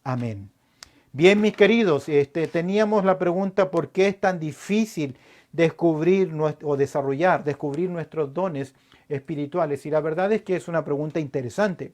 Amén. Bien, mis queridos, teníamos la pregunta ¿por qué es tan difícil descubrir nuestros dones espirituales? Y la verdad es que es una pregunta interesante,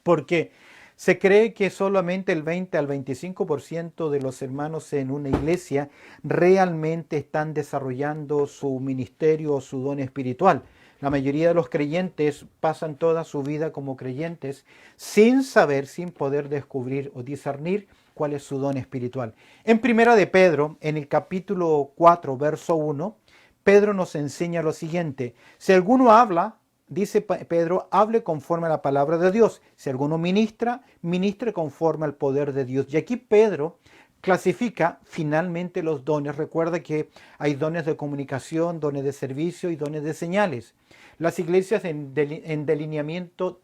porque se cree que solamente el 20 al 25% de los hermanos en una iglesia realmente están desarrollando su ministerio o su don espiritual. La mayoría de los creyentes pasan toda su vida como creyentes sin saber, sin poder descubrir o discernir cuál es su don espiritual. En Primera de Pedro, en el capítulo 4, verso 1, Pedro nos enseña lo siguiente: si alguno habla, dice Pedro, hable conforme a la palabra de Dios. Si alguno ministra, ministre conforme al poder de Dios. Y aquí Pedro clasifica finalmente los dones. Recuerda que hay dones de comunicación, dones de servicio y dones de señales. Las iglesias en delineamiento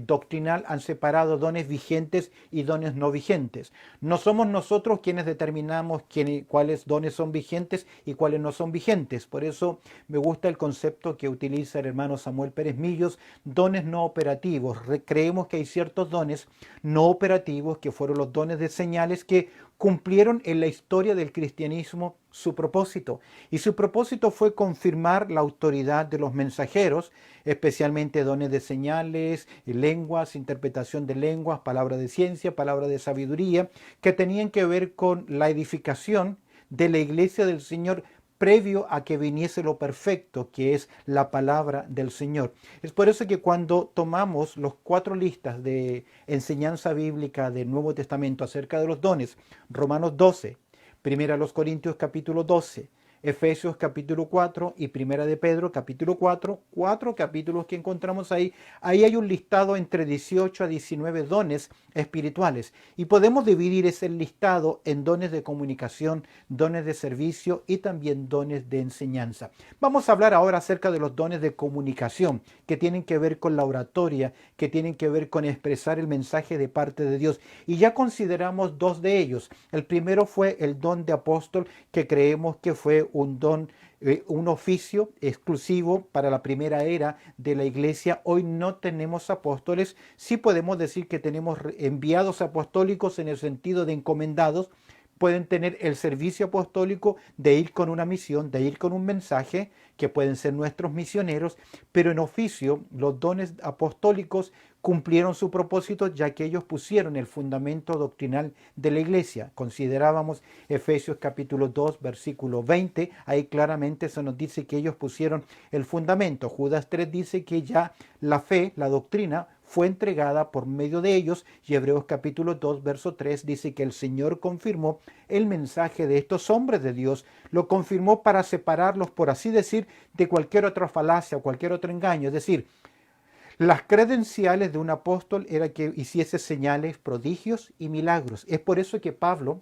doctrinal han separado dones vigentes y dones no vigentes. No somos nosotros quienes determinamos cuáles dones son vigentes y cuáles no son vigentes. Por eso me gusta el concepto que utiliza el hermano Samuel Pérez Millos, dones no operativos. Creemos que hay ciertos dones no operativos que fueron los dones de señales que cumplieron en la historia del cristianismo su propósito. Y su propósito fue confirmar la autoridad de los mensajeros, especialmente dones de señales, lenguas, interpretación de lenguas, palabra de ciencia, palabra de sabiduría, que tenían que ver con la edificación de la iglesia del Señor previo a que viniese lo perfecto, que es la palabra del Señor. Es por eso que cuando tomamos los 4 listas de enseñanza bíblica del Nuevo Testamento acerca de los dones, Romanos 12, Primera a los Corintios capítulo 12, Efesios capítulo 4 y Primera de Pedro capítulo 4, 4 capítulos que encontramos ahí. Ahí hay un listado entre 18 a 19 dones espirituales y podemos dividir ese listado en dones de comunicación, dones de servicio y también dones de enseñanza. Vamos a hablar ahora acerca de los dones de comunicación que tienen que ver con la oratoria, que tienen que ver con expresar el mensaje de parte de Dios. Y ya consideramos 2 de ellos. El primero fue el don de apóstol, que creemos que fue un don, un oficio exclusivo para la primera era de la iglesia. Hoy no tenemos apóstoles, sí podemos decir que tenemos enviados apostólicos en el sentido de encomendados. Pueden tener el servicio apostólico de ir con una misión, de ir con un mensaje, que pueden ser nuestros misioneros, pero en oficio los dones apostólicos cumplieron su propósito, ya que ellos pusieron el fundamento doctrinal de la iglesia. Considerábamos Efesios capítulo 2, versículo 20, ahí claramente se nos dice que ellos pusieron el fundamento. Judas 3 dice que ya la fe, la doctrina, fue entregada por medio de ellos, y Hebreos capítulo 2, verso 3 dice que el Señor confirmó el mensaje de estos hombres de Dios, lo confirmó para separarlos, por así decir, de cualquier otra falacia o cualquier otro engaño. Es decir, las credenciales de un apóstol era que hiciese señales, prodigios y milagros. Es por eso que Pablo,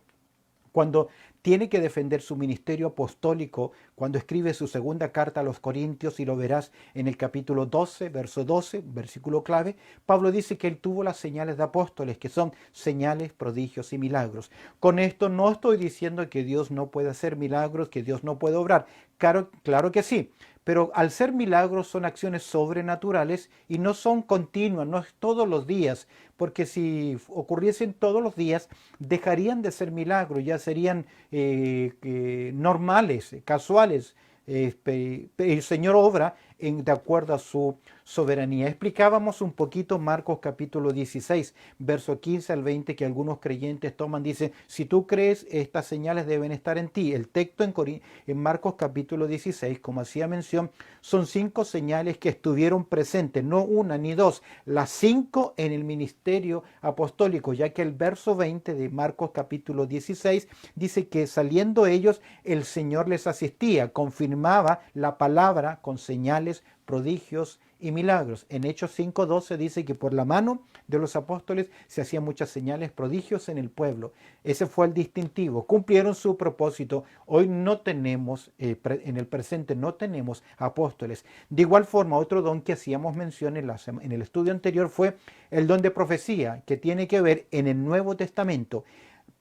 cuando tiene que defender su ministerio apostólico, cuando escribe su segunda carta a los Corintios, y lo verás en el capítulo 12, verso 12, versículo clave, Pablo dice que él tuvo las señales de apóstoles, que son señales, prodigios y milagros. Con esto no estoy diciendo que Dios no puede hacer milagros, que Dios no puede obrar. Claro que sí. Pero al ser milagros son acciones sobrenaturales y no son continuas, no es todos los días, porque si ocurriesen todos los días dejarían de ser milagros, ya serían normales, casuales. El Señor obra de acuerdo a su soberanía. Explicábamos un poquito Marcos capítulo 16, verso 15 al 20, que algunos creyentes toman, dice, si tú crees, estas señales deben estar en ti. El texto en Marcos capítulo 16, como hacía mención, son 5 señales que estuvieron presentes, no una ni dos, las 5 en el ministerio apostólico, ya que el verso 20 de Marcos capítulo 16 dice que saliendo ellos, el Señor les asistía, confirmaba la palabra con señales, prodigios y milagros. En Hechos 5:12 dice que por la mano de los apóstoles se hacían muchas señales, prodigios en el pueblo. Ese fue el distintivo. Cumplieron su propósito. Hoy no tenemos, en el presente no tenemos apóstoles. De igual forma, otro don que hacíamos mención en el estudio anterior fue el don de profecía, que tiene que ver en el Nuevo Testamento.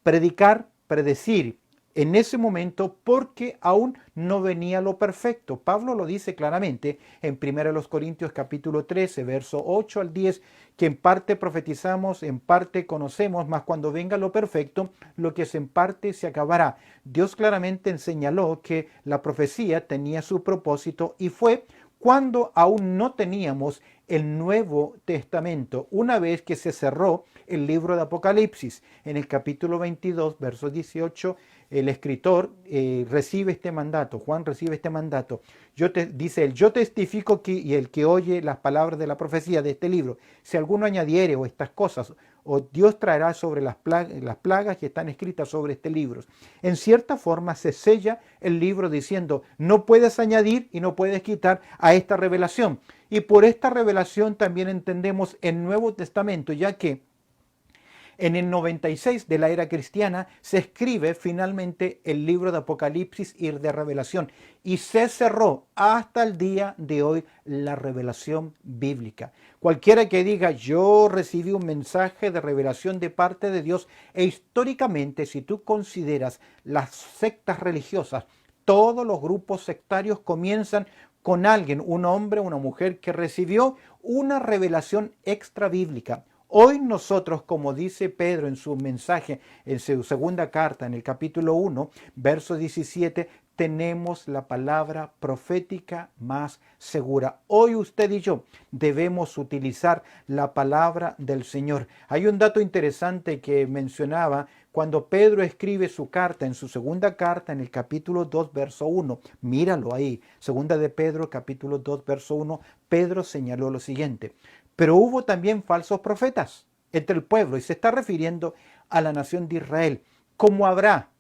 Predicar, predecir, en ese momento porque aún no venía lo perfecto. Pablo lo dice claramente en 1 Corintios capítulo 13, verso 8 al 10, que en parte profetizamos, en parte conocemos, mas cuando venga lo perfecto, lo que es en parte se acabará. Dios claramente señaló que la profecía tenía su propósito y fue cuando aún no teníamos el Nuevo Testamento, una vez que se cerró el libro de Apocalipsis. En el capítulo 22, verso 18, el escritor recibe este mandato, Juan recibe este mandato. Dice él, yo testifico que, y el que oye las palabras de la profecía de este libro, si alguno añadiere o estas cosas, o Dios traerá sobre las plagas que están escritas sobre este libro. En cierta forma se sella el libro diciendo, no puedes añadir y no puedes quitar a esta revelación. Y por esta revelación también entendemos el Nuevo Testamento, ya que en el 96 de la era cristiana se escribe finalmente el libro de Apocalipsis y de Revelación y se cerró hasta el día de hoy la revelación bíblica. Cualquiera que diga yo recibí un mensaje de revelación de parte de Dios, e históricamente si tú consideras las sectas religiosas, todos los grupos sectarios comienzan con alguien, un hombre, una mujer que recibió una revelación extra bíblica. Hoy nosotros, como dice Pedro en su mensaje, en su segunda carta, en el capítulo 1, verso 17, tenemos la palabra profética más segura. Hoy usted y yo debemos utilizar la palabra del Señor. Hay un dato interesante que mencionaba cuando Pedro escribe su carta, en su segunda carta, en el capítulo 2, verso 1. Míralo ahí, segunda de Pedro, capítulo 2, verso 1. Pedro señaló lo siguiente. Pero hubo también falsos profetas entre el pueblo, y se está refiriendo a la nación de Israel. Como habrá,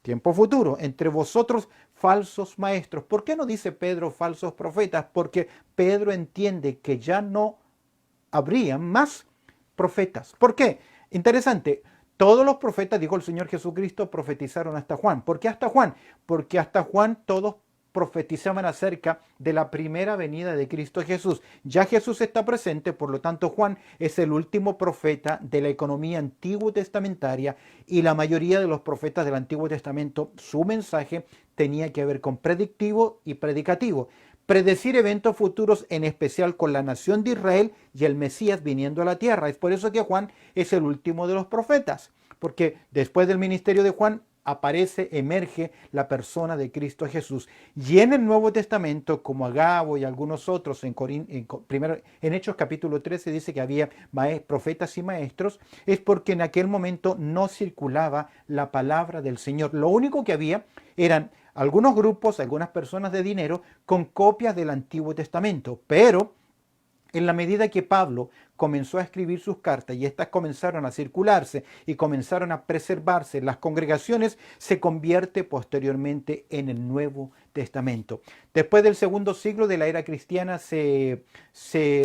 tiempo futuro, entre vosotros falsos maestros. ¿Por qué no dice Pedro falsos profetas? Porque Pedro entiende que ya no habría más profetas. ¿Por qué? Interesante. Todos los profetas, dijo el Señor Jesucristo, profetizaron hasta Juan. ¿Por qué hasta Juan? Porque hasta Juan todos profetizaban acerca de la primera venida de Cristo Jesús. Ya Jesús está presente, por lo tanto Juan es el último profeta de la economía antiguo testamentaria, y la mayoría de los profetas del Antiguo Testamento, su mensaje tenía que ver con predictivo y predicativo. Predecir eventos futuros, en especial con la nación de Israel y el Mesías viniendo a la tierra. Es por eso que Juan es el último de los profetas, porque después del ministerio de Juan emerge la persona de Cristo Jesús. Y en el Nuevo Testamento, como Agabo y algunos otros, en Hechos capítulo 13 dice que había profetas y maestros, es porque en aquel momento no circulaba la palabra del Señor. Lo único que había eran algunos grupos, algunas personas de dinero con copias del Antiguo Testamento, pero en la medida que Pablo comenzó a escribir sus cartas y éstas comenzaron a circularse y comenzaron a preservarse en las congregaciones, se convierte posteriormente en el Nuevo Testamento. Después del segundo siglo de la era cristiana se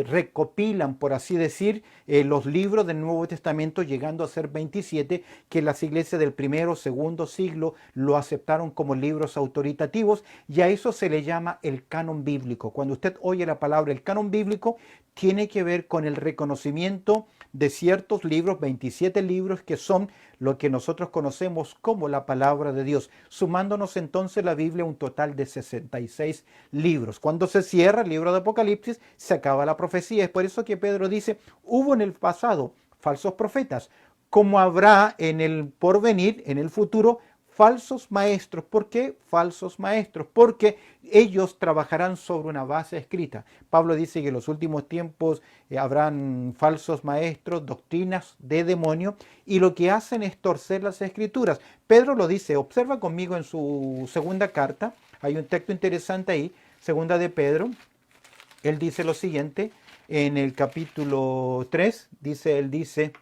recopilan, por así decir, los libros del Nuevo Testamento, llegando a ser 27, que las iglesias del primero, segundo siglo lo aceptaron como libros autoritativos, y a eso se le llama el canon bíblico. Cuando usted oye la palabra el canon bíblico, tiene que ver con el reconocimiento de ciertos libros, 27 libros que son lo que nosotros conocemos como la palabra de Dios, sumándonos entonces la Biblia a un total de 66 libros. Cuando se cierra el libro de Apocalipsis, se acaba la profecía. Es por eso que Pedro dice, hubo en el pasado falsos profetas, como habrá en el porvenir, en el futuro, falsos maestros. ¿Por qué falsos maestros? Porque ellos trabajarán sobre una base escrita. Pablo dice que en los últimos tiempos habrán falsos maestros, doctrinas de demonio, y lo que hacen es torcer las escrituras. Pedro lo dice, observa conmigo en su segunda carta, hay un texto interesante ahí, segunda de Pedro, él dice lo siguiente, en el capítulo 3, él dice,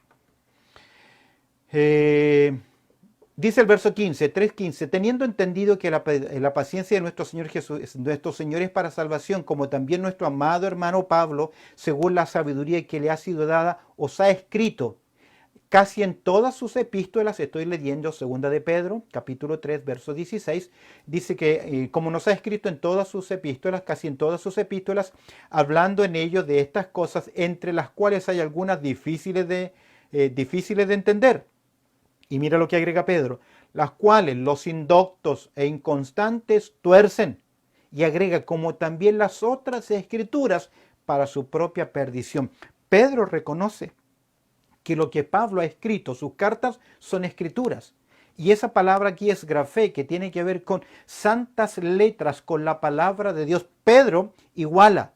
dice el verso 15, 3:15, teniendo entendido que la paciencia de nuestro Señor Jesús, nuestro Señor es para salvación, como también nuestro amado hermano Pablo, según la sabiduría que le ha sido dada, os ha escrito casi en todas sus epístolas. Estoy leyendo segunda de Pedro, capítulo 3, verso 16, dice que como nos ha escrito en todas sus epístolas, casi en todas sus epístolas, hablando en ellos de estas cosas, entre las cuales hay algunas difíciles de entender. Y mira lo que agrega Pedro, las cuales los indoctos e inconstantes tuercen. Y agrega, como también las otras escrituras, para su propia perdición. Pedro reconoce que lo que Pablo ha escrito, sus cartas, son escrituras. Y esa palabra aquí es grafé, que tiene que ver con santas letras, con la palabra de Dios. Pedro iguala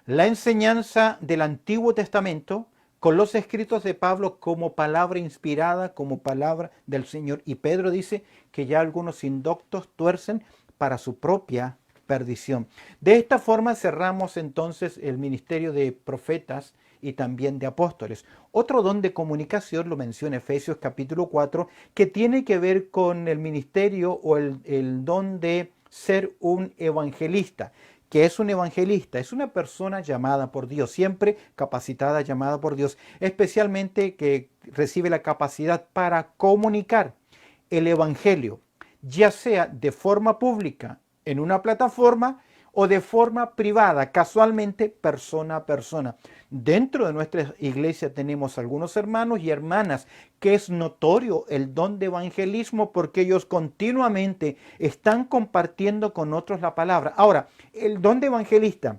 la enseñanza del Antiguo Testamento con los escritos de Pablo como palabra inspirada, como palabra del Señor. Y Pedro dice que ya algunos indoctos tuercen para su propia perdición. De esta forma cerramos entonces el ministerio de profetas y también de apóstoles. Otro don de comunicación lo menciona Efesios capítulo 4, que tiene que ver con el ministerio o el don de ser un evangelista. ¿Qué es un evangelista? Es una persona llamada por Dios, siempre capacitada, llamada por Dios, especialmente que recibe la capacidad para comunicar el evangelio, ya sea de forma pública en una plataforma o de forma privada, casualmente persona a persona. Dentro de nuestra iglesia tenemos algunos hermanos y hermanas que es notorio el don de evangelismo porque ellos continuamente están compartiendo con otros la palabra. Ahora, el don de evangelista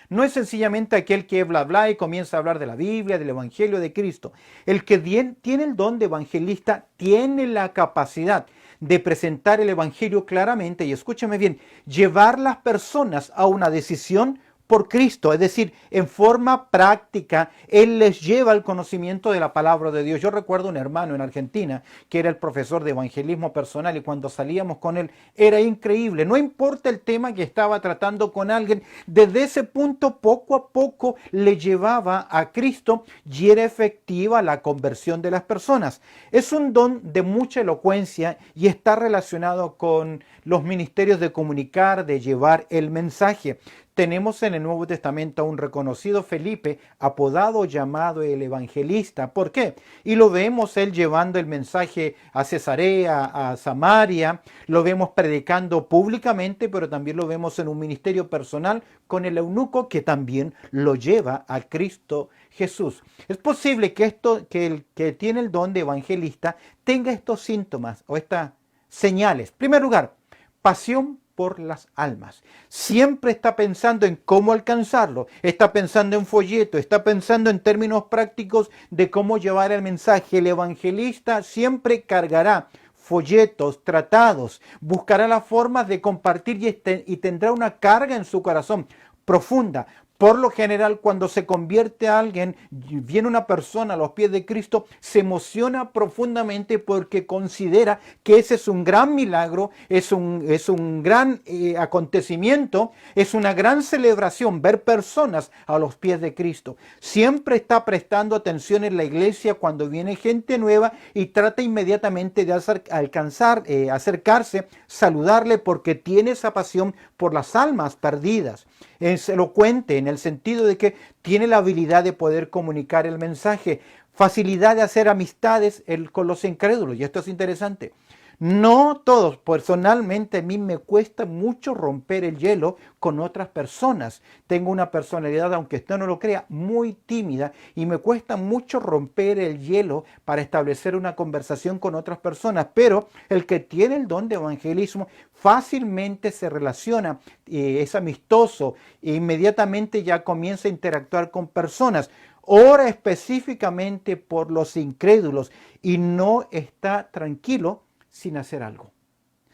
no es sencillamente aquel que bla bla y comienza a hablar de la Biblia, del Evangelio de Cristo. El que tiene el don de evangelista tiene la capacidad de presentar el Evangelio claramente y, escúchame bien, llevar las personas a una decisión por Cristo, es decir, en forma práctica, Él les lleva al conocimiento de la palabra de Dios. Yo recuerdo un hermano en Argentina que era el profesor de evangelismo personal y cuando salíamos con él era increíble. No importa el tema que estaba tratando con alguien, desde ese punto poco a poco le llevaba a Cristo y era efectiva la conversión de las personas. Es un don de mucha elocuencia y está relacionado con los ministerios de comunicar, de llevar el mensaje. Tenemos en el Nuevo Testamento a un reconocido Felipe, apodado llamado el evangelista. ¿Por qué? Y lo vemos él llevando el mensaje a Cesarea, a Samaria, lo vemos predicando públicamente, pero también lo vemos en un ministerio personal con el eunuco que también lo lleva a Cristo Jesús. Es posible que el que tiene el don de evangelista tenga estos síntomas o estas señales. En primer lugar, pasión por las almas. Siempre está pensando en cómo alcanzarlo, está pensando en folleto, está pensando en términos prácticos de cómo llevar el mensaje. El evangelista siempre cargará folletos, tratados, buscará las formas de compartir y tendrá una carga en su corazón profunda. Por lo general, cuando se convierte a alguien, viene una persona a los pies de Cristo, se emociona profundamente porque considera que ese es un gran milagro, es un gran acontecimiento, es una gran celebración ver personas a los pies de Cristo. Siempre está prestando atención en la iglesia cuando viene gente nueva y trata inmediatamente de acercarse, saludarle porque tiene esa pasión por las almas perdidas. Es elocuente en el sentido de que tiene la habilidad de poder comunicar el mensaje, facilidad de hacer amistades con los incrédulos, y esto es interesante. No todos, personalmente a mí me cuesta mucho romper el hielo con otras personas. Tengo una personalidad, aunque usted no lo crea, muy tímida y me cuesta mucho romper el hielo para establecer una conversación con otras personas. Pero el que tiene el don de evangelismo fácilmente se relaciona, es amistoso e inmediatamente ya comienza a interactuar con personas. Ora específicamente por los incrédulos y no está tranquilo sin hacer algo.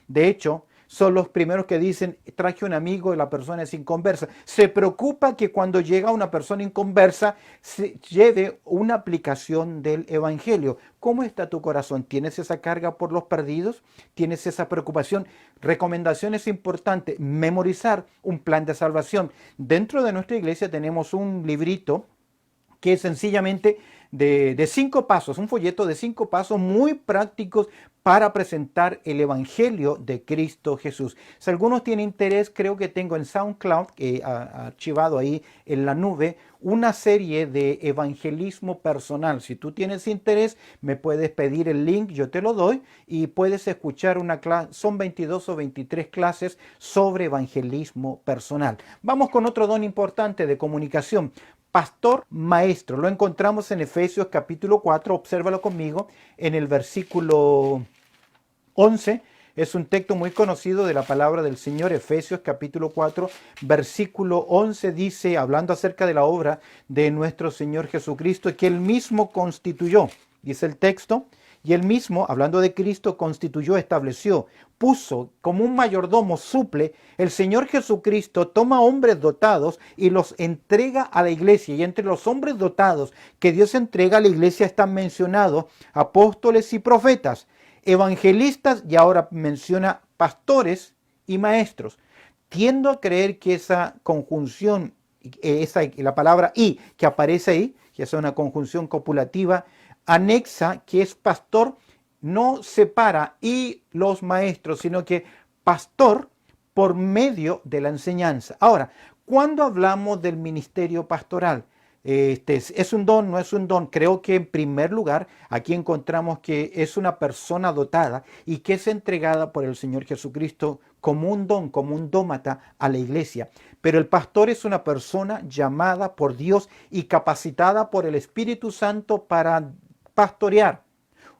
De hecho, son los primeros que dicen, traje un amigo y la persona es inconversa. Se preocupa que cuando llega una persona inconversa se lleve una aplicación del evangelio. ¿Cómo está tu corazón? ¿Tienes esa carga por los perdidos? ¿Tienes esa preocupación? Recomendaciones importantes, memorizar un plan de salvación. Dentro de nuestra iglesia tenemos un librito que es sencillamente de 5 pasos, un folleto de 5 pasos muy prácticos para presentar el Evangelio de Cristo Jesús. Si algunos tienen interés, creo que tengo en SoundCloud, archivado ahí en la nube, una serie de evangelismo personal. Si tú tienes interés, me puedes pedir el link, yo te lo doy y puedes escuchar una clase. Son 22 o 23 clases sobre evangelismo personal. Vamos con otro don importante de comunicación. Pastor maestro, lo encontramos en Efesios capítulo 4, obsérvalo conmigo, en el versículo 11 es un texto muy conocido de la palabra del Señor. Efesios capítulo 4, versículo 11 dice, hablando acerca de la obra de nuestro Señor Jesucristo, que Él mismo constituyó, dice el texto, y Él mismo, hablando de Cristo, constituyó, estableció, puso como un mayordomo suple. El Señor Jesucristo toma hombres dotados y los entrega a la iglesia. Y entre los hombres dotados que Dios entrega a la iglesia están mencionados apóstoles y profetas, evangelistas, y ahora menciona pastores y maestros. Tiendo a creer que esa conjunción, la palabra y que aparece ahí, que es una conjunción copulativa, anexa que es pastor, no separa y los maestros, sino que pastor por medio de la enseñanza. Ahora, cuando hablamos del ministerio pastoral, ¿es un don? ¿No es un don? Creo que en primer lugar aquí encontramos que es una persona dotada y que es entregada por el Señor Jesucristo como un don, como un dómata a la iglesia. Pero el pastor es una persona llamada por Dios y capacitada por el Espíritu Santo para pastorear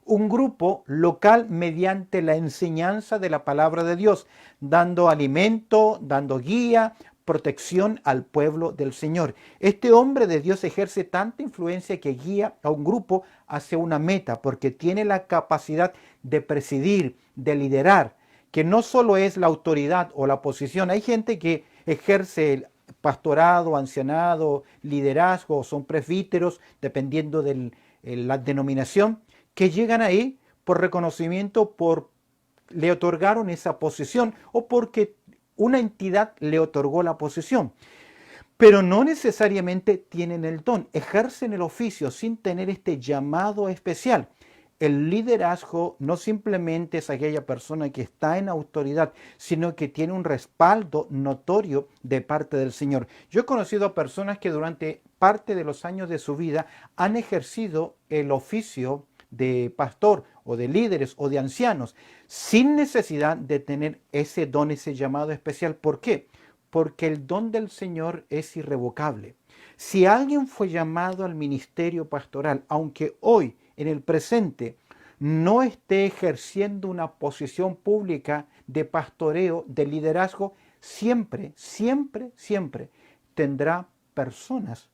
un grupo local mediante la enseñanza de la palabra de Dios, dando alimento, dando guía, protección al pueblo del Señor. Este hombre de Dios ejerce tanta influencia que guía a un grupo hacia una meta, porque tiene la capacidad de presidir, de liderar, que no solo es la autoridad o la posición. Hay gente que ejerce el pastorado, ancianado, liderazgo, son presbíteros, dependiendo de la denominación, que llegan ahí por reconocimiento, le otorgaron esa posición o porque una entidad le otorgó la posición. Pero no necesariamente tienen el don, ejercen el oficio sin tener este llamado especial. El liderazgo no simplemente es aquella persona que está en autoridad, sino que tiene un respaldo notorio de parte del Señor. Yo he conocido a personas que durante parte de los años de su vida han ejercido el oficio de pastor o de líderes o de ancianos sin necesidad de tener ese don, ese llamado especial. ¿Por qué? Porque el don del Señor es irrevocable. Si alguien fue llamado al ministerio pastoral, aunque hoy, en el presente, no esté ejerciendo una posición pública de pastoreo, de liderazgo, siempre, siempre, siempre tendrá personas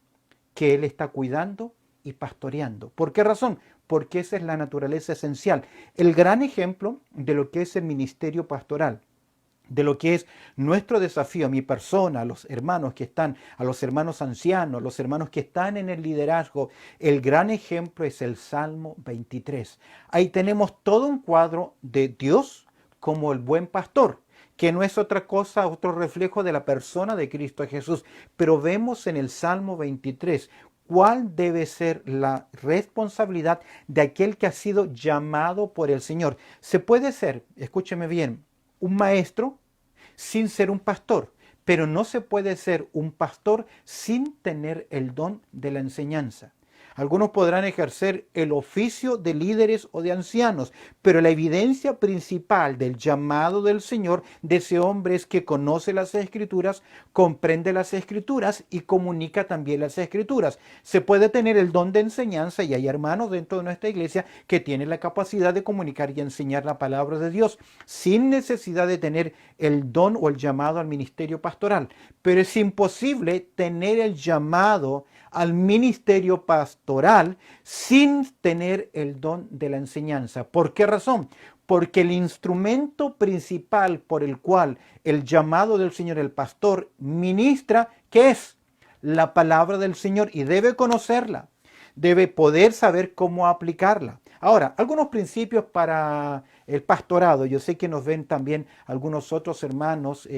que él está cuidando y pastoreando. ¿Por qué razón? Porque esa es la naturaleza esencial. El gran ejemplo de lo que es el ministerio pastoral, de lo que es nuestro desafío, a mi persona, a los hermanos que están, a los hermanos ancianos, los hermanos que están en el liderazgo, el gran ejemplo es el Salmo 23. Ahí tenemos todo un cuadro de Dios como el buen pastor, que no es otra cosa, otro reflejo de la persona de Cristo Jesús. Pero vemos en el Salmo 23 cuál debe ser la responsabilidad de aquel que ha sido llamado por el Señor. Se puede ser, escúcheme bien, un maestro sin ser un pastor, pero no se puede ser un pastor sin tener el don de la enseñanza. Algunos podrán ejercer el oficio de líderes o de ancianos, pero la evidencia principal del llamado del Señor de ese hombre es que conoce las Escrituras, comprende las Escrituras y comunica también las Escrituras. Se puede tener el don de enseñanza y hay hermanos dentro de nuestra iglesia que tienen la capacidad de comunicar y enseñar la palabra de Dios sin necesidad de tener el don o el llamado al ministerio pastoral. Pero es imposible tener el llamado al ministerio pastoral sin tener el don de la enseñanza. ¿Por qué razón? Porque el instrumento principal por el cual el llamado del Señor, el pastor, ministra, ¿qué es? La palabra del Señor, y debe conocerla, debe poder saber cómo aplicarla. Ahora, algunos principios para el pastorado. Yo sé que nos ven también algunos otros hermanos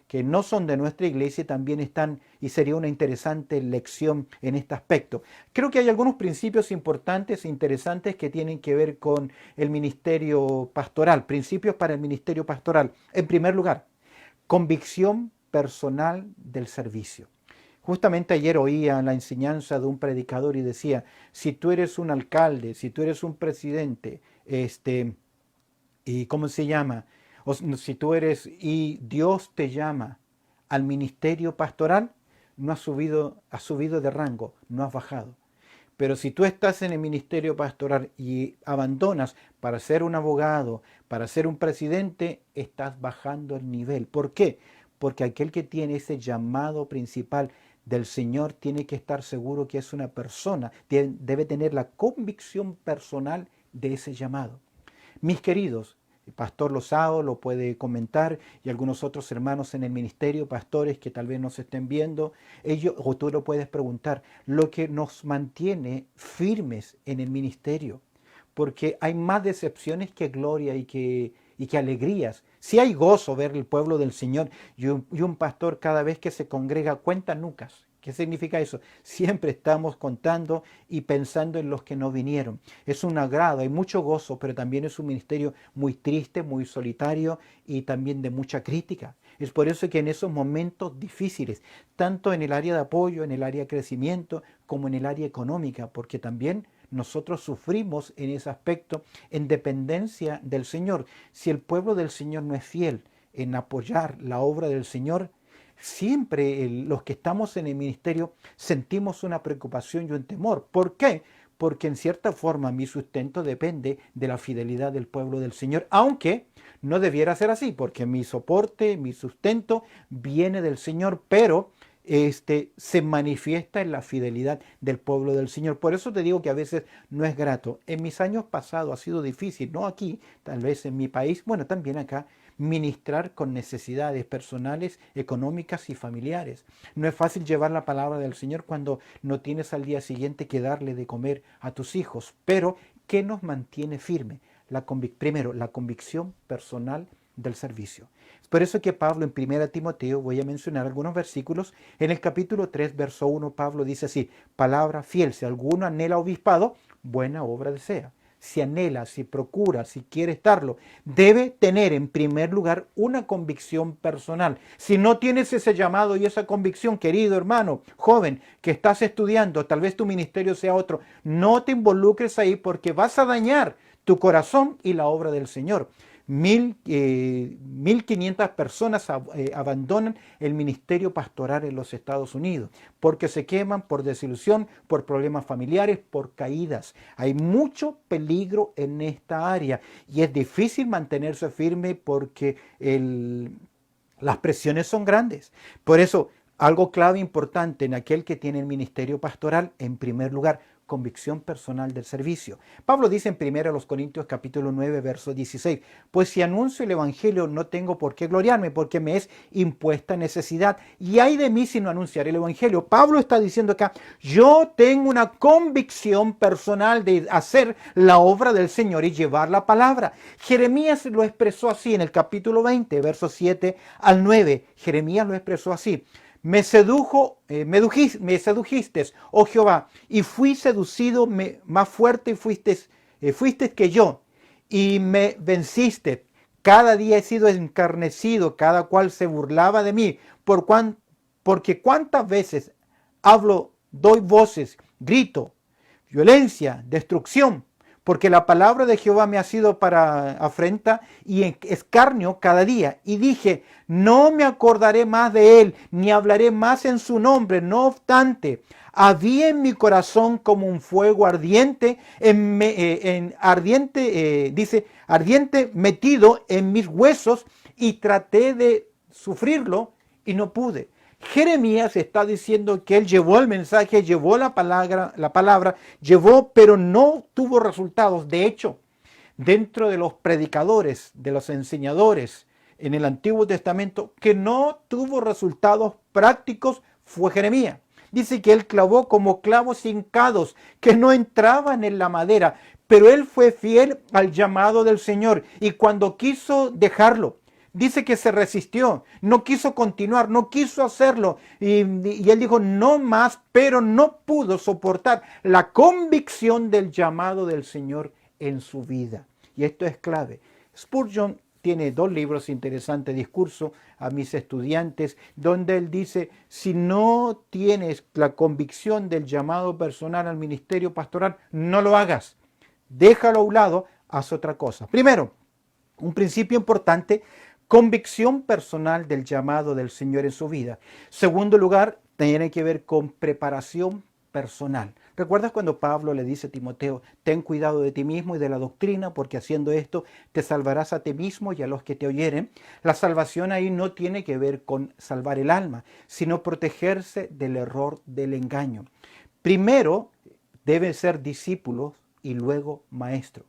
que no son de nuestra iglesia y también están, y sería una interesante lección en este aspecto. Creo que hay algunos principios importantes e interesantes que tienen que ver con el ministerio pastoral, principios para el ministerio pastoral. En primer lugar, convicción personal del servicio. Justamente ayer oía la enseñanza de un predicador y decía, si tú eres un alcalde, si tú eres un presidente, ¿y cómo se llama? O si tú eres y Dios te llama al ministerio pastoral, no has subido de rango, no has bajado. Pero si tú estás en el ministerio pastoral y abandonas para ser un abogado, para ser un presidente, estás bajando el nivel. ¿Por qué? Porque aquel que tiene ese llamado principal del Señor tiene que estar seguro que es una persona, debe tener la convicción personal de ese llamado. Mis queridos, el pastor Lozado lo puede comentar y algunos otros hermanos en el ministerio, pastores que tal vez nos estén viendo, ellos, o tú lo puedes preguntar, lo que nos mantiene firmes en el ministerio, porque hay más decepciones que gloria y que alegrías. Si hay gozo ver el pueblo del Señor y un pastor cada vez que se congrega cuenta nucas. ¿Qué significa eso? Siempre estamos contando y pensando en los que no vinieron. Es un agrado, hay mucho gozo, pero también es un ministerio muy triste, muy solitario y también de mucha crítica. Es por eso que en esos momentos difíciles, tanto en el área de apoyo, en el área de crecimiento, como en el área económica, porque también nosotros sufrimos en ese aspecto en dependencia del Señor. Si el pueblo del Señor no es fiel en apoyar la obra del Señor, siempre los que estamos en el ministerio sentimos una preocupación y un temor. ¿Por qué? Porque en cierta forma mi sustento depende de la fidelidad del pueblo del Señor, aunque no debiera ser así, porque mi soporte, mi sustento viene del Señor, pero se manifiesta en la fidelidad del pueblo del Señor. Por eso te digo que a veces no es grato. En mis años pasados ha sido difícil, no aquí, tal vez en mi país, bueno, también acá, ministrar con necesidades personales, económicas y familiares. No es fácil llevar la palabra del Señor cuando no tienes al día siguiente que darle de comer a tus hijos. Pero, ¿qué nos mantiene firme? Primero, la convicción personal del servicio. Es por eso que Pablo en 1 Timoteo, voy a mencionar algunos versículos, en el capítulo 3, verso 1, Pablo dice así: palabra fiel, si alguno anhela obispado, buena obra desea. Si anhela, si procura, si quiere estarlo, debe tener en primer lugar una convicción personal. Si no tienes ese llamado y esa convicción, querido hermano, joven, que estás estudiando, tal vez tu ministerio sea otro, no te involucres ahí porque vas a dañar tu corazón y la obra del Señor. 1.500 personas abandonan el ministerio pastoral en los Estados Unidos porque se queman por desilusión, por problemas familiares, por caídas. Hay mucho peligro en esta área y es difícil mantenerse firme porque las presiones son grandes. Por eso, algo clave importante en aquel que tiene el ministerio pastoral, en primer lugar, convicción personal del servicio. Pablo dice en 1 Corintios capítulo 9, verso 16, pues si anuncio el evangelio no tengo por qué gloriarme, porque me es impuesta necesidad, y ay de mí si no anunciaré el evangelio. Pablo está diciendo acá, yo tengo una convicción personal de hacer la obra del Señor y llevar la palabra. Jeremías lo expresó así en el capítulo 20, versos 7 al 9. Jeremías lo expresó así: me sedujiste, oh Jehová, y fui seducido más fuerte y fuiste que yo, y me venciste. Cada día he sido encarnecido, cada cual se burlaba de mí, porque cuántas veces hablo, doy voces, grito, violencia, destrucción, porque la palabra de Jehová me ha sido para afrenta y escarnio cada día. Y dije, no me acordaré más de él, ni hablaré más en su nombre. No obstante, había en mi corazón como un fuego ardiente, ardiente metido en mis huesos, y traté de sufrirlo y no pude. Jeremías está diciendo que él llevó el mensaje, llevó la palabra, pero no tuvo resultados. De hecho, dentro de los predicadores, de los enseñadores en el Antiguo Testamento, que no tuvo resultados prácticos fue Jeremías. Dice que él clavó como clavos hincados que no entraban en la madera, pero él fue fiel al llamado del Señor, y cuando quiso dejarlo, dice que se resistió, no quiso continuar, no quiso hacerlo. Y él dijo, no más, pero no pudo soportar la convicción del llamado del Señor en su vida. Y esto es clave. Spurgeon tiene 2 libros interesantes, Discurso a mis estudiantes, donde él dice, si no tienes la convicción del llamado personal al ministerio pastoral, no lo hagas. Déjalo a un lado, haz otra cosa. Primero, un principio importante: convicción personal del llamado del Señor en su vida. Segundo lugar, tiene que ver con preparación personal. ¿Recuerdas cuando Pablo le dice a Timoteo, ten cuidado de ti mismo y de la doctrina, porque haciendo esto te salvarás a ti mismo y a los que te oyeren? La salvación ahí no tiene que ver con salvar el alma, sino protegerse del error, del engaño. Primero debe ser discípulo y luego maestro.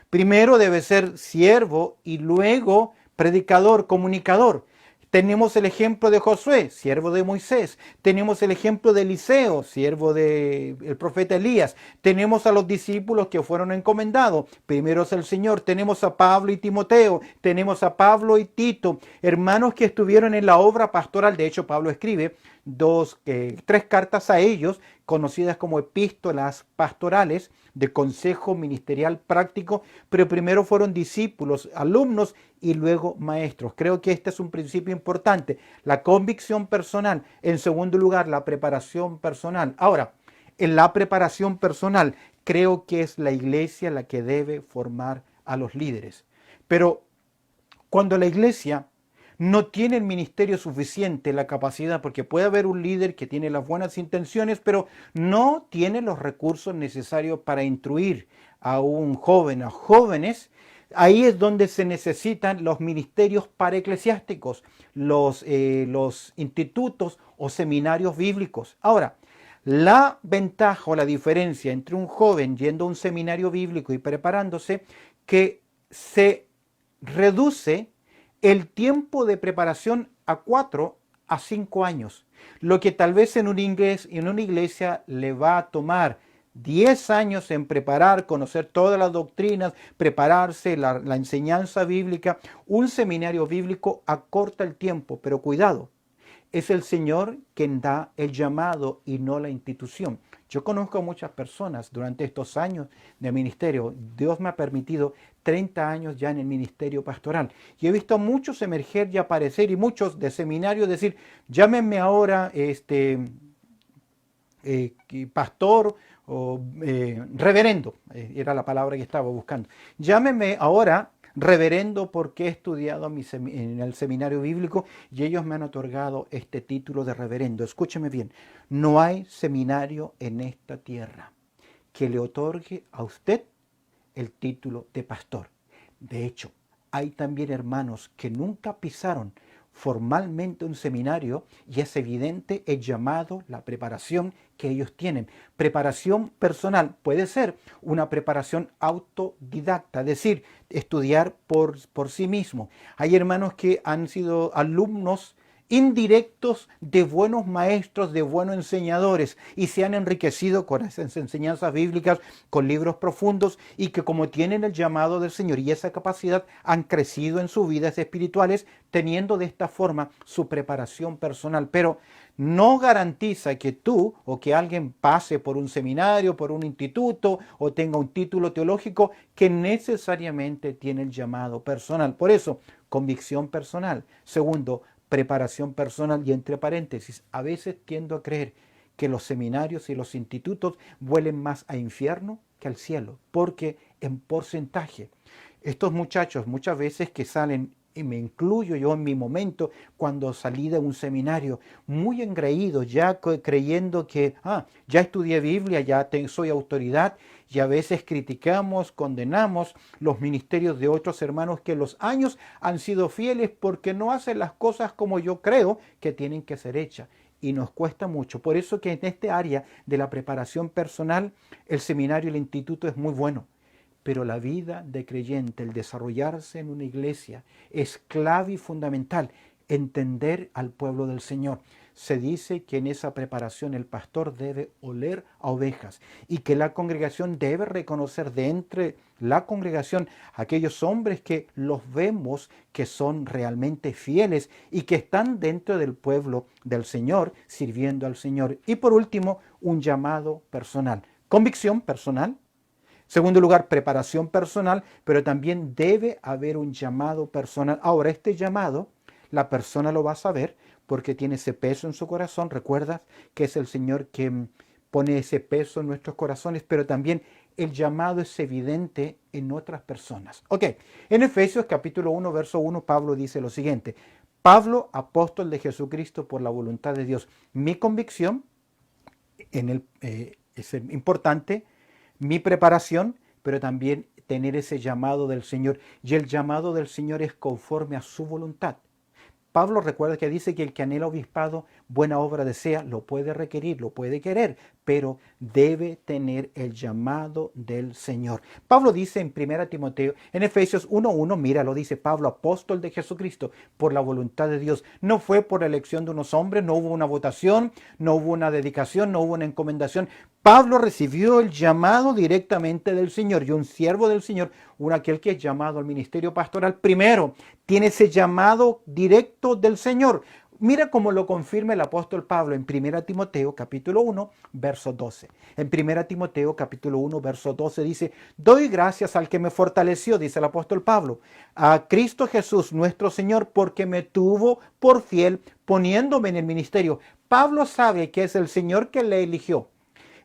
Primero debe ser siervo y luego predicador, comunicador. Tenemos el ejemplo de Josué, siervo de Moisés. Tenemos el ejemplo de Eliseo, siervo del profeta Elías. Tenemos a los discípulos que fueron encomendados. Primero es el Señor. Tenemos a Pablo y Timoteo. Tenemos a Pablo y Tito, hermanos que estuvieron en la obra pastoral. De hecho, Pablo escribe tres cartas a ellos, conocidas como epístolas pastorales, de consejo ministerial práctico, pero primero fueron discípulos, alumnos y luego maestros. Creo que este es un principio importante, la convicción personal. En segundo lugar, la preparación personal. Ahora, en la preparación personal, creo que es la iglesia la que debe formar a los líderes. Pero cuando la iglesia no tiene el ministerio suficiente, la capacidad, porque puede haber un líder que tiene las buenas intenciones, pero no tiene los recursos necesarios para instruir a un joven, a jóvenes. Ahí es donde se necesitan los ministerios paraeclesiásticos, los institutos o seminarios bíblicos. Ahora, la ventaja o la diferencia entre un joven yendo a un seminario bíblico y preparándose, que se reduce el tiempo de preparación a 4 a 5 años, lo que tal vez en una iglesia le va a tomar 10 años en preparar, conocer todas las doctrinas, prepararse, la enseñanza bíblica. Un seminario bíblico acorta el tiempo, pero cuidado, es el Señor quien da el llamado y no la institución. Yo conozco a muchas personas durante estos años de ministerio. Dios me ha permitido 30 años ya en el ministerio pastoral. Y he visto a muchos emerger y aparecer, y muchos de seminario decir, llámenme ahora pastor o reverendo, era la palabra que estaba buscando. Llámenme ahora reverendo porque he estudiado en el seminario bíblico y ellos me han otorgado este título de reverendo. Escúcheme bien, no hay seminario en esta tierra que le otorgue a usted el título de pastor. De hecho, hay también hermanos que nunca pisaron formalmente un seminario y es evidente el llamado, la preparación que ellos tienen. Preparación personal puede ser una preparación autodidacta, es decir, estudiar por sí mismo. Hay hermanos que han sido alumnos indirectos de buenos maestros, de buenos enseñadores, y se han enriquecido con esas enseñanzas bíblicas, con libros profundos, y que como tienen el llamado del Señor y esa capacidad, han crecido en sus vidas espirituales, teniendo de esta forma su preparación personal. Pero no garantiza que tú o que alguien pase por un seminario, por un instituto o tenga un título teológico que necesariamente tiene el llamado personal. Por eso, convicción personal. Segundo, preparación personal. Y entre paréntesis, a veces tiendo a creer que los seminarios y los institutos vuelen más a infierno que al cielo, porque en porcentaje, estos muchachos muchas veces que salen, y me incluyo yo en mi momento, cuando salí de un seminario, muy engreído, ya creyendo que ya estudié Biblia, ya soy autoridad, y a veces criticamos, condenamos los ministerios de otros hermanos que los años han sido fieles porque no hacen las cosas como yo creo que tienen que ser hechas. Y nos cuesta mucho. Por eso que en este área de la preparación personal, el seminario y el instituto es muy bueno. Pero la vida de creyente, el desarrollarse en una iglesia, es clave y fundamental. Entender al pueblo del Señor. Se dice que en esa preparación el pastor debe oler a ovejas y que la congregación debe reconocer de entre la congregación aquellos hombres que los vemos que son realmente fieles y que están dentro del pueblo del Señor, sirviendo al Señor. Y por último, un llamado personal. Convicción personal. Segundo lugar, preparación personal, pero también debe haber un llamado personal. Ahora, este llamado, la persona lo va a saber porque tiene ese peso en su corazón. Recuerda que es el Señor que pone ese peso en nuestros corazones, pero también el llamado es evidente en otras personas. Ok, en Efesios capítulo 1, verso 1, Pablo dice lo siguiente: Pablo, apóstol de Jesucristo por la voluntad de Dios. Mi convicción es importante mi preparación, pero también tener ese llamado del Señor. Y el llamado del Señor es conforme a su voluntad. Pablo recuerda que dice que el que anhela obispado, buena obra desea, lo puede requerir, lo puede querer, pero debe tener el llamado del Señor. Pablo dice en 1 Timoteo, en Efesios 1:1, mira, lo dice Pablo, apóstol de Jesucristo, por la voluntad de Dios. No fue por elección de unos hombres, no hubo una votación, no hubo una dedicación, no hubo una encomendación. Pablo recibió el llamado directamente del Señor, y un siervo del Señor, aquel que es llamado al ministerio pastoral, primero tiene ese llamado directo del Señor. Mira cómo lo confirma el apóstol Pablo en 1 Timoteo capítulo 1, verso 12. En 1 Timoteo capítulo 1, verso 12 dice, doy gracias al que me fortaleció, dice el apóstol Pablo, a Cristo Jesús nuestro Señor, porque me tuvo por fiel poniéndome en el ministerio. Pablo sabe que es el Señor que le eligió.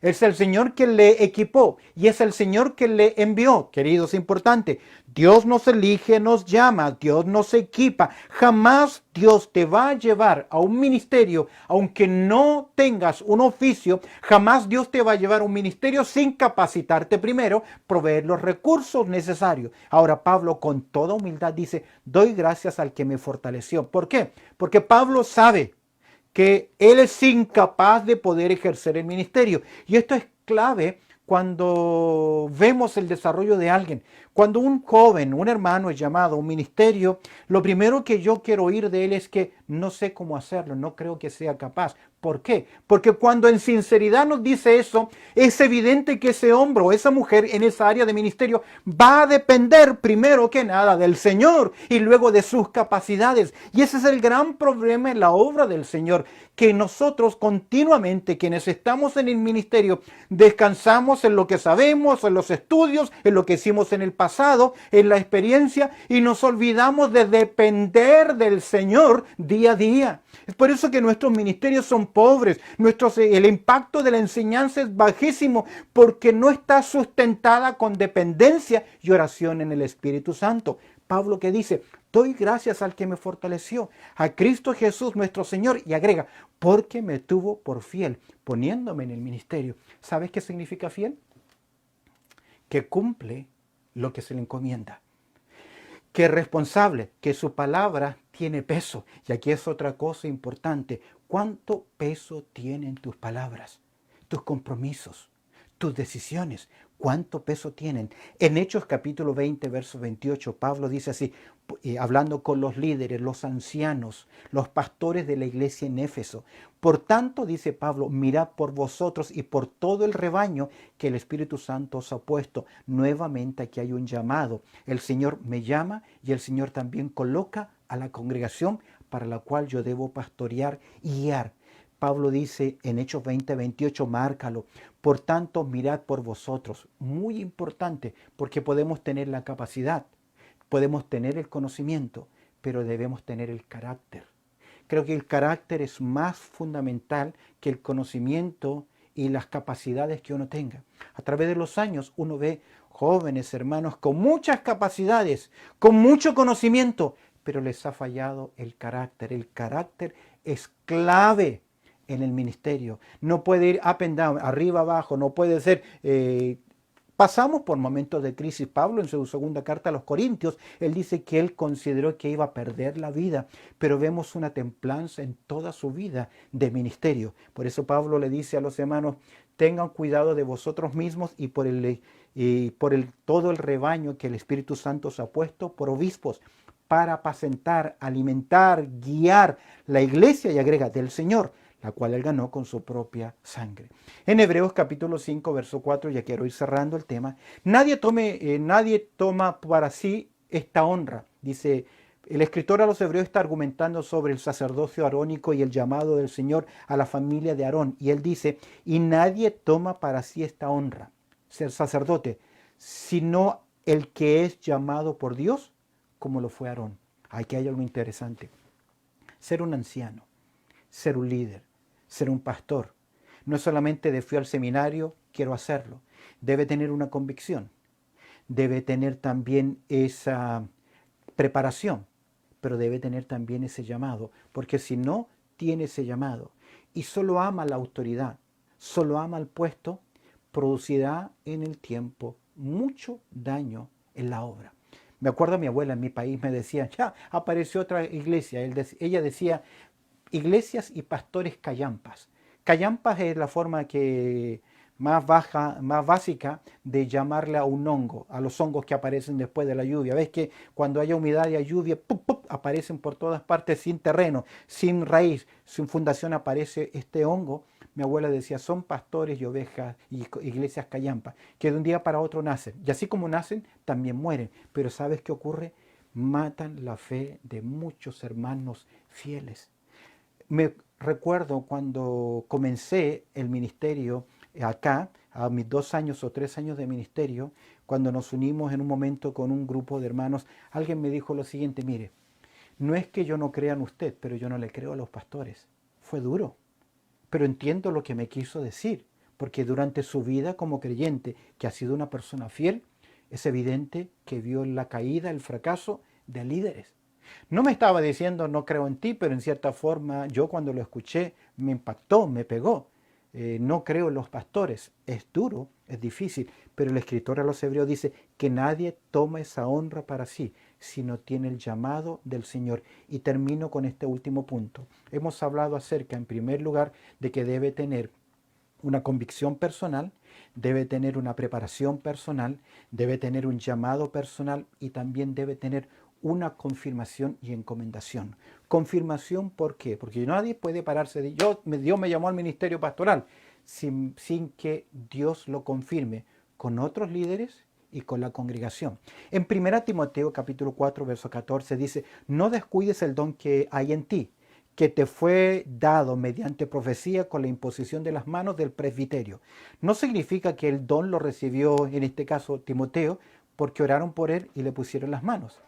Es el Señor que le equipó y es el Señor que le envió. Queridos, importante, Dios nos elige, nos llama, Dios nos equipa. Jamás Dios te va a llevar a un ministerio, aunque no tengas un oficio, jamás Dios te va a llevar a un ministerio sin capacitarte primero, proveer los recursos necesarios. Ahora Pablo con toda humildad dice, doy gracias al que me fortaleció. ¿Por qué? Porque Pablo sabe que él es incapaz de poder ejercer el ministerio. Y esto es clave cuando vemos el desarrollo de alguien. Cuando un joven, un hermano es llamado a un ministerio, lo primero que yo quiero oír de él es que no sé cómo hacerlo, no creo que sea capaz. ¿Por qué? Porque cuando en sinceridad nos dice eso, es evidente que ese hombre o esa mujer en esa área de ministerio va a depender primero que nada del Señor y luego de sus capacidades. Y ese es el gran problema en la obra del Señor, que nosotros continuamente, quienes estamos en el ministerio, descansamos en lo que sabemos, en los estudios, en lo que hicimos en el pasado, en la experiencia, y nos olvidamos de depender del Señor día a día. Es por eso que nuestros ministerios son pobres, el impacto de la enseñanza es bajísimo, porque no está sustentada con dependencia y oración en el Espíritu Santo. Pablo que dice, doy gracias al que me fortaleció, a Cristo Jesús nuestro Señor, y agrega, porque me tuvo por fiel, poniéndome en el ministerio. ¿Sabes qué significa fiel? Que cumple lo que se le encomienda, que es responsable, que su palabra tiene peso. Y aquí es otra cosa importante. ¿Cuánto peso tienen tus palabras, tus compromisos, tus decisiones? ¿Cuánto peso tienen? En Hechos capítulo 20, verso 28, Pablo dice así, hablando con los líderes, los ancianos, los pastores de la iglesia en Éfeso. Por tanto, dice Pablo, mirad por vosotros y por todo el rebaño que el Espíritu Santo os ha puesto. Nuevamente aquí hay un llamado. El Señor me llama y el Señor también coloca a la congregación para la cual yo debo pastorear y guiar. Pablo dice en Hechos 20, 28, márcalo. Por tanto, mirad por vosotros. Muy importante, porque podemos tener la capacidad, podemos tener el conocimiento, pero debemos tener el carácter. Creo que el carácter es más fundamental que el conocimiento y las capacidades que uno tenga. A través de los años uno ve jóvenes hermanos con muchas capacidades, con mucho conocimiento, pero les ha fallado el carácter. El carácter es clave en el ministerio. No puede ir up and down, arriba, abajo, no puede ser... pasamos por momentos de crisis. Pablo en su segunda carta a los Corintios, él dice que él consideró que iba a perder la vida, pero vemos una templanza en toda su vida de ministerio. Por eso Pablo le dice a los hermanos, tengan cuidado de vosotros mismos y por todo el rebaño que el Espíritu Santo os ha puesto por obispos, para apacentar, alimentar, guiar la iglesia, y agrega, del Señor, la cual él ganó con su propia sangre. En Hebreos capítulo 5, verso 4, ya quiero ir cerrando el tema, nadie toma para sí esta honra. Dice, el escritor a los Hebreos está argumentando sobre el sacerdocio arónico y el llamado del Señor a la familia de Aarón. Y él dice, y nadie toma para sí esta honra, ser sacerdote, sino el que es llamado por Dios, como lo fue Aarón. Aquí hay algo interesante. Ser un anciano, ser un líder, ser un pastor, no es solamente de fui al seminario, quiero hacerlo. Debe tener una convicción, debe tener también esa preparación, pero debe tener también ese llamado, porque si no tiene ese llamado y solo ama la autoridad, solo ama al puesto, producirá en el tiempo mucho daño en la obra. Me acuerdo, mi abuela en mi país me decía, ya apareció otra iglesia. Ella decía, iglesias y pastores callampas. Callampas es la forma que más baja, más básica de llamarle a un hongo, a los hongos que aparecen después de la lluvia. Ves que cuando haya humedad y hay lluvia, ¡pup, pup!, aparecen por todas partes sin terreno, sin raíz, sin fundación aparece este hongo. Mi abuela decía, son pastores y ovejas y iglesias callampas, que de un día para otro nacen. Y así como nacen, también mueren. Pero ¿sabes qué ocurre? Matan la fe de muchos hermanos fieles. Me recuerdo cuando comencé el ministerio acá, a mis 2 años o 3 años de ministerio, cuando nos unimos en un momento con un grupo de hermanos, alguien me dijo lo siguiente, mire, no es que yo no crea en usted, pero yo no le creo a los pastores. Fue duro, pero entiendo lo que me quiso decir, porque durante su vida como creyente, que ha sido una persona fiel, es evidente que vio la caída, el fracaso de líderes. No me estaba diciendo no creo en ti, pero en cierta forma yo cuando lo escuché me impactó, me pegó. No creo en los pastores. Es duro, es difícil, pero el escritor a los hebreos dice que nadie toma esa honra para sí, sino tiene el llamado del Señor. Y termino con este último punto. Hemos hablado acerca, en primer lugar, de que debe tener una convicción personal, debe tener una preparación personal, debe tener un llamado personal y también debe tener una confirmación y encomendación. Confirmación, ¿por qué? Porque nadie puede pararse de Dios me llamó al ministerio pastoral sin que Dios lo confirme con otros líderes y con la congregación. En 1 Timoteo capítulo 4, verso 14 dice, no descuides el don que hay en ti, que te fue dado mediante profecía con la imposición de las manos del presbiterio. No significa que el don lo recibió, en este caso Timoteo, porque oraron por él y le pusieron las manos.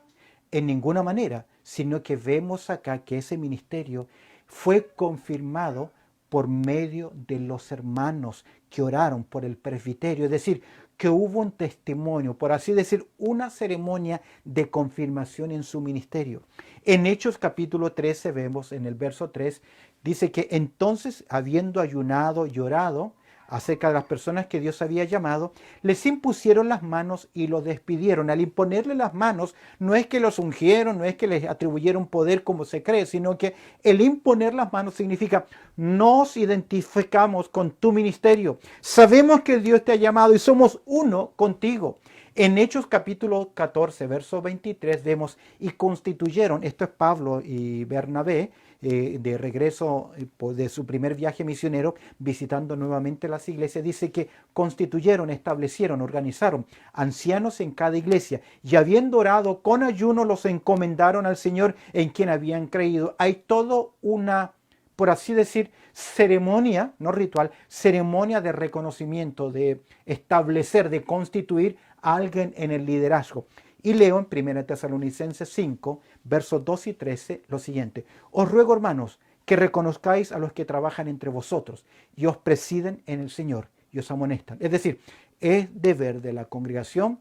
En ninguna manera, sino que vemos acá que ese ministerio fue confirmado por medio de los hermanos que oraron por el presbiterio, es decir, que hubo un testimonio, por así decir, una ceremonia de confirmación en su ministerio. En Hechos capítulo 13 vemos en el verso 3, dice que entonces, habiendo ayunado y orado acerca de las personas que Dios había llamado, les impusieron las manos y los despidieron. Al imponerle las manos, no es que los ungieron, no es que les atribuyeron poder como se cree, sino que el imponer las manos significa, nos identificamos con tu ministerio, sabemos que Dios te ha llamado y somos uno contigo. En Hechos capítulo 14, verso 23 vemos, y constituyeron, esto es Pablo y Bernabé, de regreso de su primer viaje misionero, visitando nuevamente las iglesias, dice que constituyeron, establecieron, organizaron ancianos en cada iglesia y habiendo orado con ayuno los encomendaron al Señor en quien habían creído. Hay todo una, por así decir, ceremonia, no ritual, ceremonia de reconocimiento, de establecer, de constituir a alguien en el liderazgo. Y leo en 1 Tesalonicenses 5, versos 2 y 13, lo siguiente. Os ruego, hermanos, que reconozcáis a los que trabajan entre vosotros y os presiden en el Señor y os amonestan. Es decir, es deber de la congregación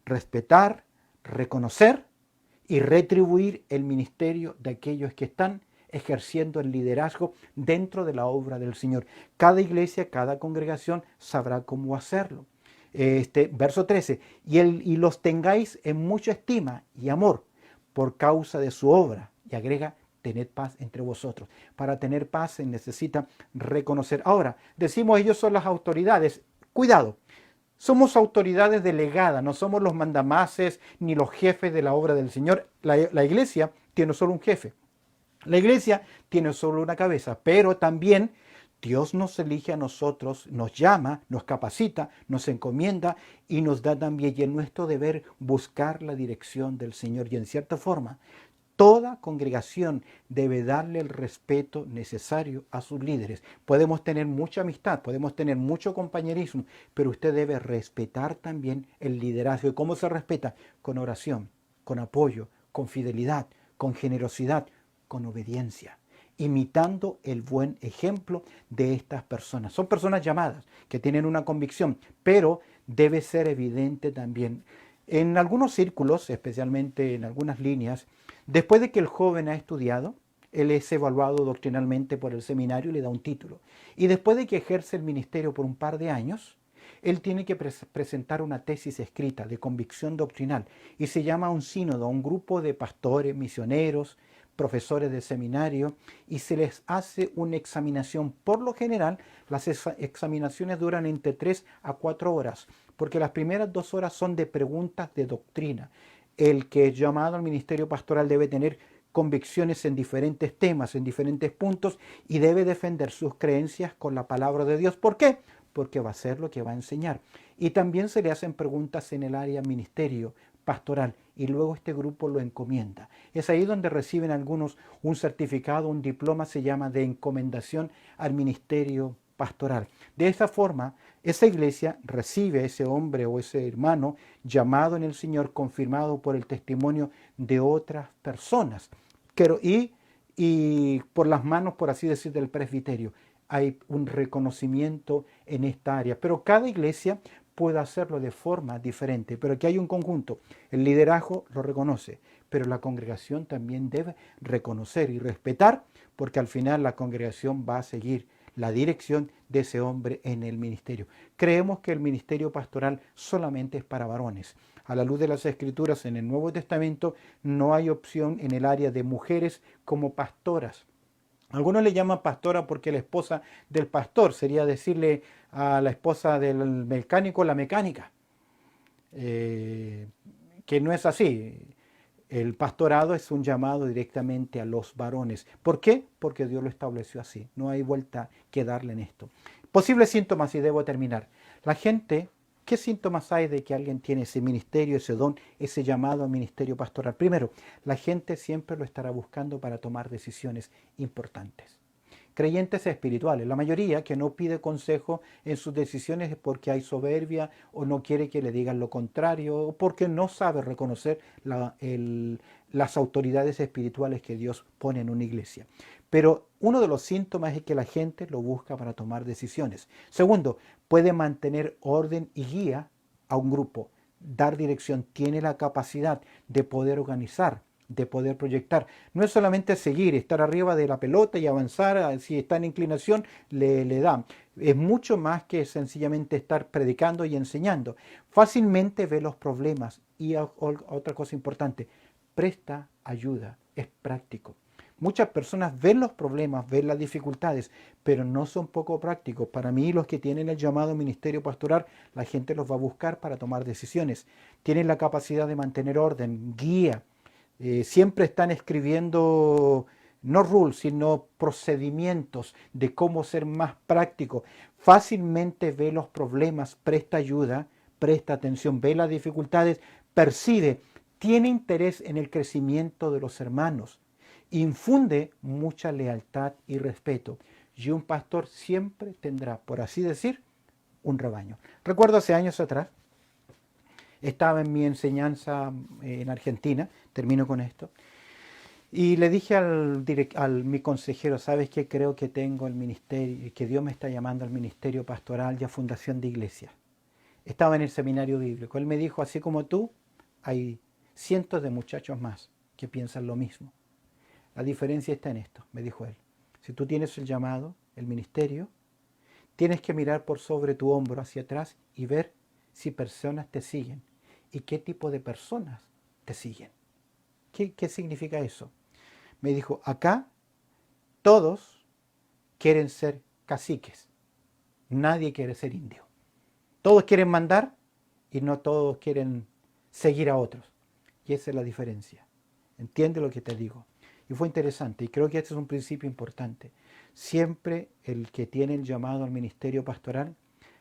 respetar, reconocer y retribuir el ministerio de aquellos que están ejerciendo el liderazgo dentro de la obra del Señor. Cada iglesia, cada congregación sabrá cómo hacerlo. Verso 13, y los tengáis en mucha estima y amor por causa de su obra. Y agrega, tened paz entre vosotros. Para tener paz se necesita reconocer. Ahora, decimos ellos son las autoridades. Cuidado, somos autoridades delegadas, no somos los mandamases ni los jefes de la obra del Señor. La iglesia tiene solo un jefe. La iglesia tiene solo una cabeza, pero también Dios nos elige a nosotros, nos llama, nos capacita, nos encomienda y nos da también, y es nuestro deber buscar la dirección del Señor. Y en cierta forma, toda congregación debe darle el respeto necesario a sus líderes. Podemos tener mucha amistad, podemos tener mucho compañerismo, pero usted debe respetar también el liderazgo. ¿Y cómo se respeta? Con oración, con apoyo, con fidelidad, con generosidad, con obediencia, imitando el buen ejemplo de estas personas. Son personas llamadas, que tienen una convicción, pero debe ser evidente también. En algunos círculos, especialmente en algunas líneas, después de que el joven ha estudiado, él es evaluado doctrinalmente por el seminario y le da un título. Y después de que ejerce el ministerio por un par de años, él tiene que presentar una tesis escrita de convicción doctrinal y se llama un sínodo, un grupo de pastores, misioneros, profesores de seminario, y se les hace una examinación. Por lo general, las examinaciones duran entre 3 a 4 horas, porque las primeras 2 horas son de preguntas de doctrina. El que es llamado al ministerio pastoral debe tener convicciones en diferentes temas, en diferentes puntos, y debe defender sus creencias con la palabra de Dios. ¿Por qué? Porque va a ser lo que va a enseñar. Y también se le hacen preguntas en el área ministerio pastoral y luego este grupo lo encomienda. Es ahí donde reciben algunos un certificado, un diploma, se llama de encomendación al ministerio pastoral. De esta forma, esa iglesia recibe a ese hombre o ese hermano llamado en el Señor, confirmado por el testimonio de otras personas. Y por las manos, por así decir, del presbiterio. Hay un reconocimiento en esta área. Pero cada iglesia puede hacerlo de forma diferente. Pero aquí hay un conjunto. El liderazgo lo reconoce, pero la congregación también debe reconocer y respetar, porque al final la congregación va a seguir la dirección de ese hombre en el ministerio. Creemos que el ministerio pastoral solamente es para varones. A la luz de las Escrituras en el Nuevo Testamento no hay opción en el área de mujeres como pastoras. Algunos le llaman pastora porque la esposa del pastor sería decirle a la esposa del mecánico la mecánica, que no es así. El pastorado es un llamado directamente a los varones. ¿Por qué? Porque Dios lo estableció así. No hay vuelta que darle en esto. Posibles síntomas, y debo terminar. La gente, ¿qué síntomas hay de que alguien tiene ese ministerio, ese don, ese llamado al ministerio pastoral? Primero, la gente siempre lo estará buscando para tomar decisiones importantes. Creyentes espirituales, la mayoría que no pide consejo en sus decisiones es porque hay soberbia o no quiere que le digan lo contrario o porque no sabe reconocer las autoridades espirituales que Dios pone en una iglesia. Pero uno de los síntomas es que la gente lo busca para tomar decisiones. Segundo, puede mantener orden y guía a un grupo, dar dirección, tiene la capacidad de poder organizar, de poder proyectar. No es solamente seguir, estar arriba de la pelota y avanzar, si está en inclinación, le da. Es mucho más que sencillamente estar predicando y enseñando. Fácilmente ve los problemas y otra cosa importante, presta ayuda, es práctico. Muchas personas ven los problemas, ven las dificultades, pero no son poco prácticos. Para mí, los que tienen el llamado ministerio pastoral, la gente los va a buscar para tomar decisiones. Tienen la capacidad de mantener orden, guía. Siempre están escribiendo no rules, sino procedimientos de cómo ser más práctico. Fácilmente ve los problemas, presta ayuda, presta atención, ve las dificultades, percibe, tiene interés en el crecimiento de los hermanos, infunde mucha lealtad y respeto. Y un pastor siempre tendrá, por así decir, un rebaño. Recuerdo hace años atrás, estaba en mi enseñanza en Argentina, termino con esto, y le dije mi consejero, ¿sabes qué? Creo que tengo el ministerio, que Dios me está llamando al ministerio pastoral y a fundación de iglesias. Estaba en el seminario bíblico. Él me dijo, así como tú, hay cientos de muchachos más que piensan lo mismo. La diferencia está en esto, me dijo él. Si tú tienes el llamado, el ministerio, tienes que mirar por sobre tu hombro hacia atrás y ver si personas te siguen y qué tipo de personas te siguen. ¿Qué significa eso? Me dijo, acá todos quieren ser caciques, nadie quiere ser indio. Todos quieren mandar y no todos quieren seguir a otros. Y esa es la diferencia. ¿Entiende lo que te digo? Y fue interesante, y creo que este es un principio importante. Siempre el que tiene el llamado al ministerio pastoral,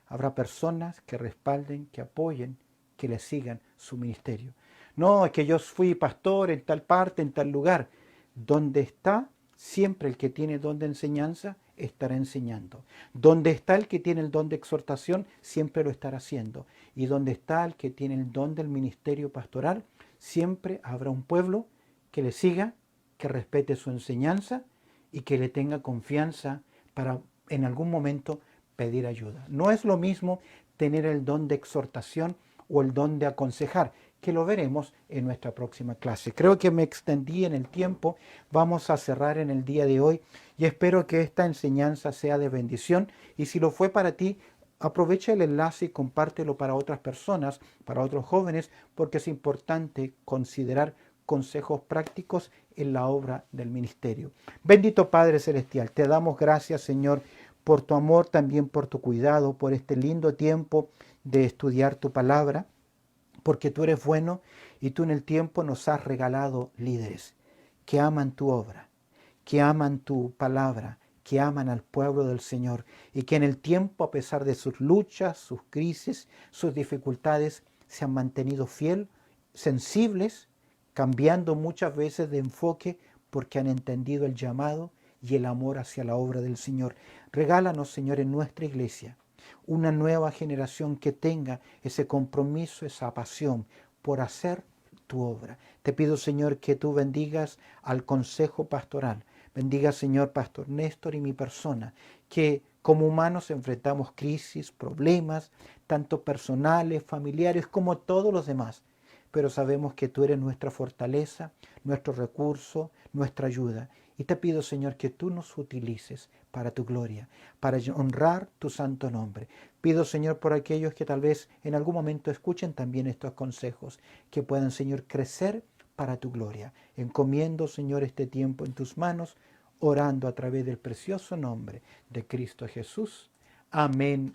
habrá personas que respalden, que apoyen, que le sigan su ministerio. No, es que yo fui pastor en tal parte, en tal lugar. Donde está, siempre el que tiene don de enseñanza estará enseñando. Donde está el que tiene el don de exhortación, siempre lo estará haciendo. Y donde está el que tiene el don del ministerio pastoral, siempre habrá un pueblo que le siga, que respete su enseñanza y que le tenga confianza para en algún momento pedir ayuda. No es lo mismo tener el don de exhortación o el don de aconsejar, que lo veremos en nuestra próxima clase. Creo que me extendí en el tiempo. Vamos a cerrar en el día de hoy y espero que esta enseñanza sea de bendición. Y si lo fue para ti, aprovecha el enlace y compártelo para otras personas, para otros jóvenes, porque es importante considerar consejos prácticos en la obra del ministerio. Bendito Padre Celestial, te damos gracias, Señor, por tu amor, también por tu cuidado, por este lindo tiempo de estudiar tu palabra, porque tú eres bueno y tú en el tiempo nos has regalado líderes que aman tu obra, que aman tu palabra, que aman al pueblo del Señor y que en el tiempo, a pesar de sus luchas, sus crisis, sus dificultades, se han mantenido fiel, sensibles, cambiando muchas veces de enfoque porque han entendido el llamado y el amor hacia la obra del Señor. Regálanos, Señor, en nuestra iglesia una nueva generación que tenga ese compromiso, esa pasión por hacer tu obra. Te pido, Señor, que tú bendigas al consejo pastoral. Bendiga, Señor, Pastor Néstor y mi persona, que como humanos enfrentamos crisis, problemas, tanto personales, familiares, como todos los demás. Pero sabemos que tú eres nuestra fortaleza, nuestro recurso, nuestra ayuda. Y te pido, Señor, que tú nos utilices para tu gloria, para honrar tu santo nombre. Pido, Señor, por aquellos que tal vez en algún momento escuchen también estos consejos, que puedan, Señor, crecer para tu gloria. Encomiendo, Señor, este tiempo en tus manos, orando a través del precioso nombre de Cristo Jesús. Amén.